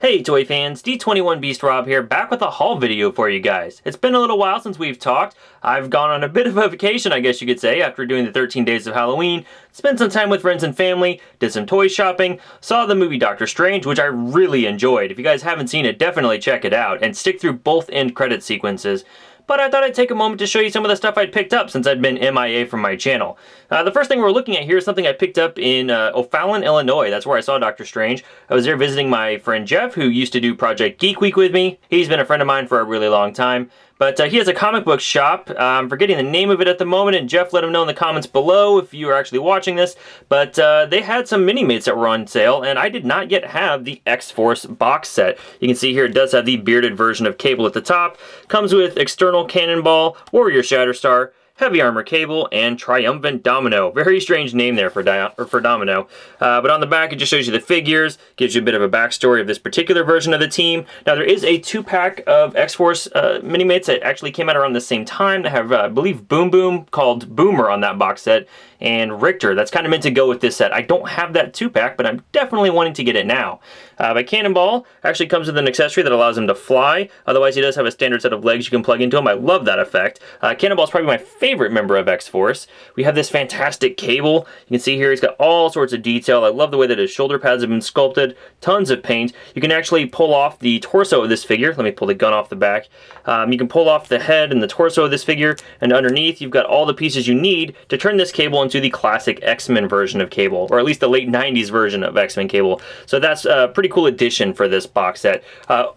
Hey Toy fans, D21 Beast Rob here, back with a haul video for you guys. It's been a little while since we've talked. I've gone on a bit of a vacation, I guess you could say, after doing the 13 days of Halloween, spent some time with friends and family, did some toy shopping, saw the movie Doctor Strange, which I really enjoyed. If you guys haven't seen it, definitely check it out, and stick through both end credit sequences. But I thought I'd take a moment to show you some of the stuff I'd picked up since I'd been MIA from my channel. The first thing we're looking at here is something I picked up in O'Fallon, Illinois. That's where I saw Doctor Strange. I was there visiting my friend Jeff, who used to do Project Geek Week with me. He's been a friend of mine for a really long time. But he has a comic book shop. I'm forgetting the name of it at the moment, and Jeff let him know in the comments below if you are actually watching this. But they had some Minimates that were on sale, and I did not yet have the X-Force box set. You can see here it does have the bearded version of Cable at the top. Comes with external Cannonball, Warrior Shatterstar, Heavy Armor Cable, and Triumphant Domino. Very strange name there for Domino. But on the back, it just shows you the figures, gives you a bit of a backstory of this particular version of the team. Now, there is a 2-pack of X-Force Minimates that actually came out around the same time. They have, I believe, Boom Boom, called Boomer on that box set, and Richter. That's kind of meant to go with this set. I don't have that 2-pack, but I'm definitely wanting to get it now. But Cannonball actually comes with an accessory that allows him to fly. Otherwise, he does have a standard set of legs you can plug into him. I love that effect. Cannonball is probably my favorite member of X-Force. We have this fantastic Cable. You can see here he's got all sorts of detail. I love the way that his shoulder pads have been sculpted. Tons of paint. You can actually pull off the torso of this figure. Let me pull the gun off the back. You can pull off the head and the torso of this figure, and underneath you've got all the pieces you need to turn this Cable into the classic X-Men version of Cable, or at least the late 90s version of X-Men Cable. So that's a pretty cool addition for this box set.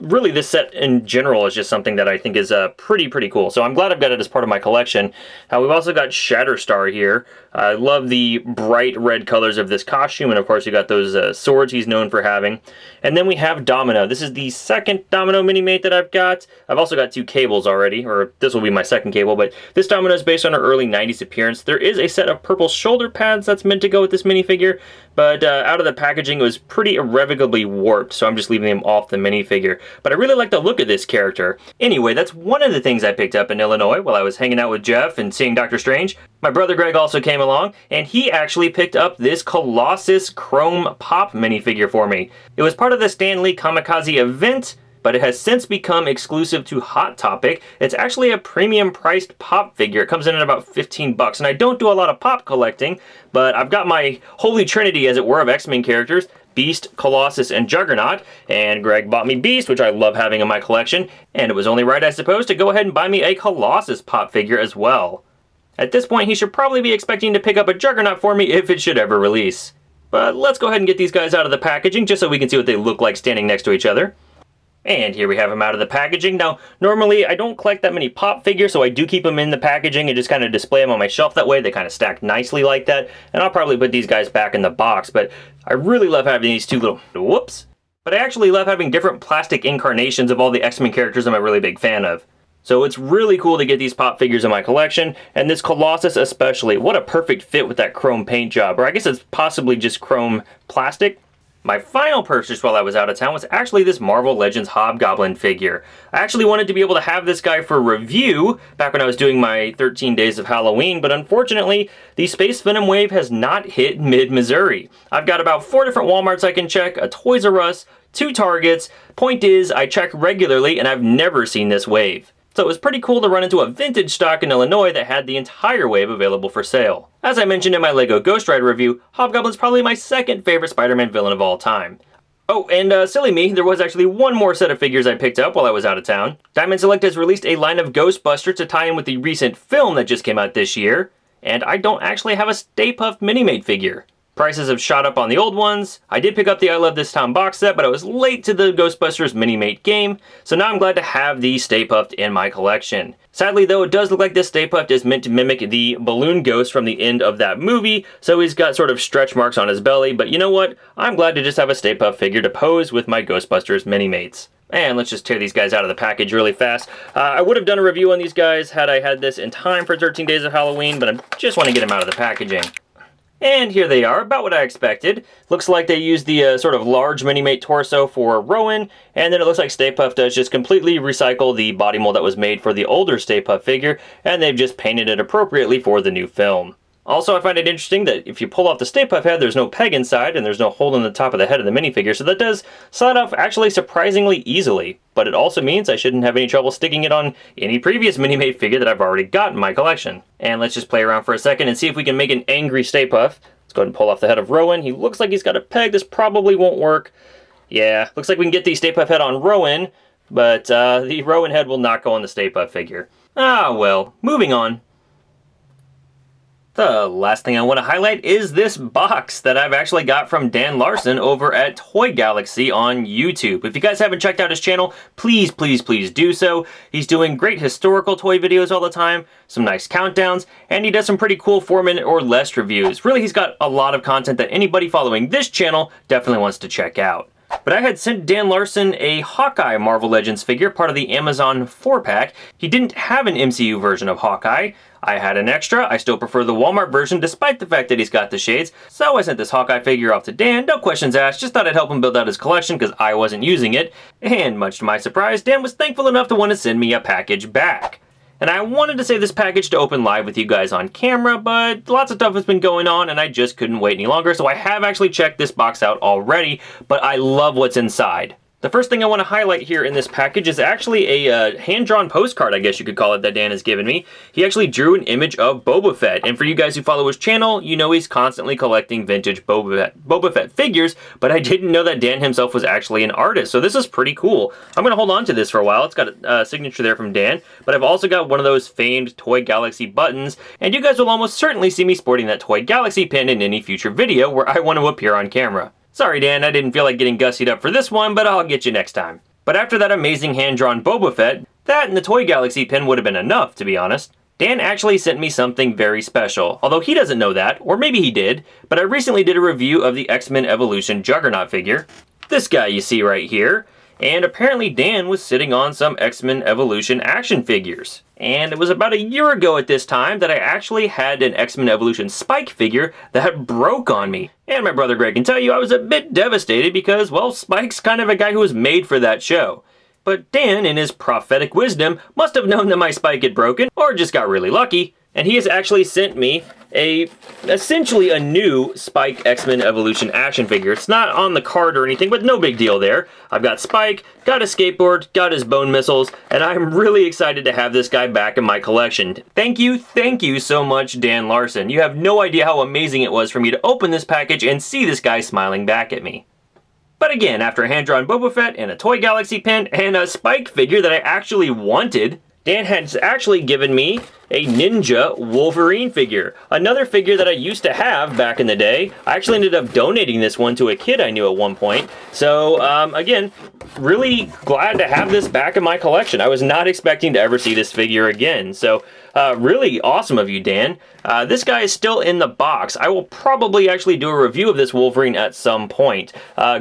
Really, this set in general is just something that I think is pretty cool. So I'm glad I've got it as part of my collection. We've also got Shatterstar here. I love the bright red colors of this costume, and of course you got those swords he's known for having. And then we have Domino. This is the second Domino Minimate that I've got. I've also got 2 Cables already, or this will be my second Cable, but this Domino is based on her early 90s appearance. There is a set of purple shoulder pads that's meant to go with this minifigure, but out of the packaging it was pretty irrevocably warped, so I'm just leaving them off the minifigure. But I really like the look of this character. Anyway, that's one of the things I picked up in Illinois while I was hanging out with Jeff and seeing Doctor Strange. My brother Greg also came along, and he actually picked up this Colossus Chrome Pop minifigure for me. It was part of the Stan Lee Kamikaze event, but it has since become exclusive to Hot Topic. It's actually a premium priced pop figure. It comes in at about 15 bucks, and I don't do a lot of pop collecting, but I've got my holy trinity, as it were, of X-Men characters: Beast, Colossus, and Juggernaut, and Greg bought me Beast, which I love having in my collection, and it was only right, I suppose, to go ahead and buy me a Colossus pop figure as well. At this point, he should probably be expecting to pick up a Juggernaut for me if it should ever release. But let's go ahead and get these guys out of the packaging, just so we can see what they look like standing next to each other. And here we have them out of the packaging. Now, normally I don't collect that many pop figures, so I do keep them in the packaging and just kind of display them on my shelf that way. They kind of stack nicely like that, and I'll probably put these guys back in the box, but I really love having these two little... Whoops! But I actually love having different plastic incarnations of all the X-Men characters I'm a really big fan of. So it's really cool to get these pop figures in my collection, and this Colossus especially. What a perfect fit with that chrome paint job, or I guess it's possibly just chrome plastic. My final purchase while I was out of town was actually this Marvel Legends Hobgoblin figure. I actually wanted to be able to have this guy for review back when I was doing my 13 days of Halloween, but unfortunately, the Space Venom wave has not hit mid-Missouri. I've got about 4 different Walmarts I can check, a Toys R Us, 2 Targets. Point is, I check regularly and I've never seen this wave. So it was pretty cool to run into a vintage stock in Illinois that had the entire wave available for sale. As I mentioned in my LEGO Ghost Rider review, Hobgoblin's probably my second favorite Spider-Man villain of all time. Oh, and silly me, there was actually one more set of figures I picked up while I was out of town. Diamond Select has released a line of Ghostbusters to tie in with the recent film that just came out this year, and I don't actually have a Stay Puft Minimate figure. Prices have shot up on the old ones. I did pick up the I Love This Town box set, but I was late to the Ghostbusters Minimate game, so now I'm glad to have the Stay Puft in my collection. Sadly though, it does look like this Stay Puft is meant to mimic the balloon ghost from the end of that movie, so he's got sort of stretch marks on his belly, but you know what? I'm glad to just have a Stay Puft figure to pose with my Ghostbusters Minimates. And let's just tear these guys out of the package really fast. I would have done a review on these guys had I had this in time for 13 days of Halloween, but I just want to get them out of the packaging. And here they are, about what I expected. Looks like they used the sort of large Minimate torso for Rowan, and then it looks like Stay Puft does just completely recycle the body mold that was made for the older Stay Puft figure, and they've just painted it appropriately for the new film. Also, I find it interesting that if you pull off the Stay Puft head, there's no peg inside and there's no hole in the top of the head of the minifigure, so that does slide off actually surprisingly easily. But it also means I shouldn't have any trouble sticking it on any previous Minimate figure that I've already got in my collection. And let's just play around for a second and see if we can make an angry Stay Puft. Let's go ahead and pull off the head of Rowan. He looks like he's got a peg. This probably won't work. Yeah, looks like we can get the Stay Puft head on Rowan, but the Rowan head will not go on the Stay Puft figure. Ah, well, moving on. The last thing I want to highlight is this box that I've actually got from Dan Larson over at Toy Galaxy on YouTube. If you guys haven't checked out his channel, please, please, please do so. He's doing great historical toy videos all the time, some nice countdowns, and he does some pretty cool 4-minute or less reviews. Really, he's got a lot of content that anybody following this channel definitely wants to check out. But I had sent Dan Larson a Hawkeye Marvel Legends figure, part of the Amazon 4-pack. He didn't have an MCU version of Hawkeye. I had an extra. I still prefer the Walmart version despite the fact that he's got the shades. So I sent this Hawkeye figure off to Dan, no questions asked, just thought I'd help him build out his collection because I wasn't using it. And much to my surprise, Dan was thankful enough to want to send me a package back. And I wanted to save this package to open live with you guys on camera, but lots of stuff has been going on and I just couldn't wait any longer, so I have actually checked this box out already, but I love what's inside. The first thing I want to highlight here in this package is actually a hand-drawn postcard, I guess you could call it, that Dan has given me. He actually drew an image of Boba Fett, and for you guys who follow his channel, you know he's constantly collecting vintage Boba Fett figures, but I didn't know that Dan himself was actually an artist, so this is pretty cool. I'm going to hold on to this for a while. It's got a signature there from Dan, but I've also got one of those famed Toy Galaxy buttons, and you guys will almost certainly see me sporting that Toy Galaxy pin in any future video where I want to appear on camera. Sorry, Dan, I didn't feel like getting gussied up for this one, but I'll get you next time. But after that amazing hand-drawn Boba Fett, that and the Toy Galaxy pin would have been enough, to be honest. Dan actually sent me something very special, although he doesn't know that, or maybe he did, but I recently did a review of the X-Men Evolution Juggernaut figure. This guy you see right here. And apparently Dan was sitting on some X-Men Evolution action figures. And it was about a year ago at this time that I actually had an X-Men Evolution Spike figure that broke on me. And my brother Greg can tell you I was a bit devastated because, well, Spike's kind of a guy who was made for that show. But Dan, in his prophetic wisdom, must have known that my Spike had broken, or just got really lucky, and he has actually sent me essentially a new Spike X-Men Evolution action figure. It's not on the card or anything, but no big deal there. I've got Spike, got his skateboard, got his bone missiles, and I'm really excited to have this guy back in my collection. Thank you so much, Dan Larson. You have no idea how amazing it was for me to open this package and see this guy smiling back at me. But again, after a hand-drawn Boba Fett and a Toy Galaxy pin and a Spike figure that I actually wanted, Dan has actually given me a Ninja Wolverine figure. Another figure that I used to have back in the day. I actually ended up donating this one to a kid I knew at one point. So, again, really glad to have this back in my collection. I was not expecting to ever see this figure again. So, really awesome of you, Dan. This guy is still in the box. I will probably actually do a review of this Wolverine at some point.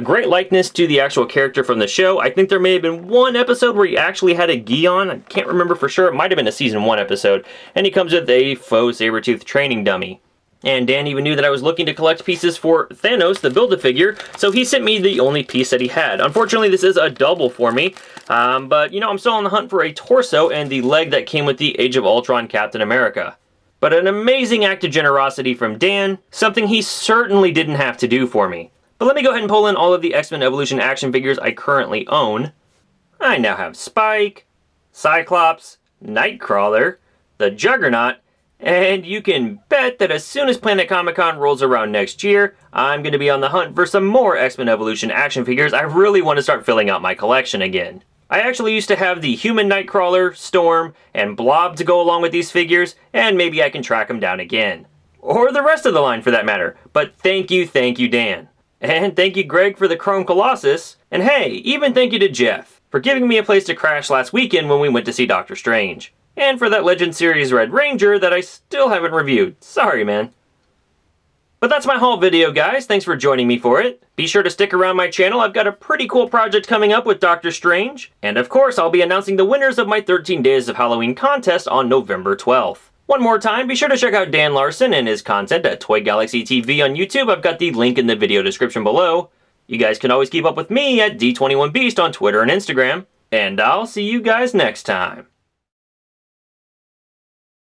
Great likeness to the actual character from the show. I think there may have been one episode where he actually had a gi on. I can't remember for sure. It might have been a season 1 episode. And he comes with a faux saber-tooth training dummy. And Dan even knew that I was looking to collect pieces for Thanos, the Build-A-Figure, so he sent me the only piece that he had. Unfortunately, this is a double for me, but, you know, I'm still on the hunt for a torso and the leg that came with the Age of Ultron Captain America. But an amazing act of generosity from Dan, something he certainly didn't have to do for me. But let me go ahead and pull in all of the X-Men Evolution action figures I currently own. I now have Spike, Cyclops, Nightcrawler, the Juggernaut, and you can bet that as soon as Planet Comic-Con rolls around next year, I'm going to be on the hunt for some more X-Men Evolution action figures. I really want to start filling out my collection again. I actually used to have the human Nightcrawler, Storm, and Blob to go along with these figures, and maybe I can track them down again. Or the rest of the line for that matter. But thank you, Dan. And thank you, Greg, for the Chrome Colossus. And hey, even thank you to Jeff for giving me a place to crash last weekend when we went to see Doctor Strange. And for that Legend Series Red Ranger that I still haven't reviewed. Sorry, man. But that's my haul video, guys. Thanks for joining me for it. Be sure to stick around my channel. I've got a pretty cool project coming up with Doctor Strange. And of course, I'll be announcing the winners of my 13 Days of Halloween contest on November 12th. One more time, be sure to check out Dan Larson and his content at Toy Galaxy TV on YouTube. I've got the link in the video description below. You guys can always keep up with me at D21Beast on Twitter and Instagram. And I'll see you guys next time.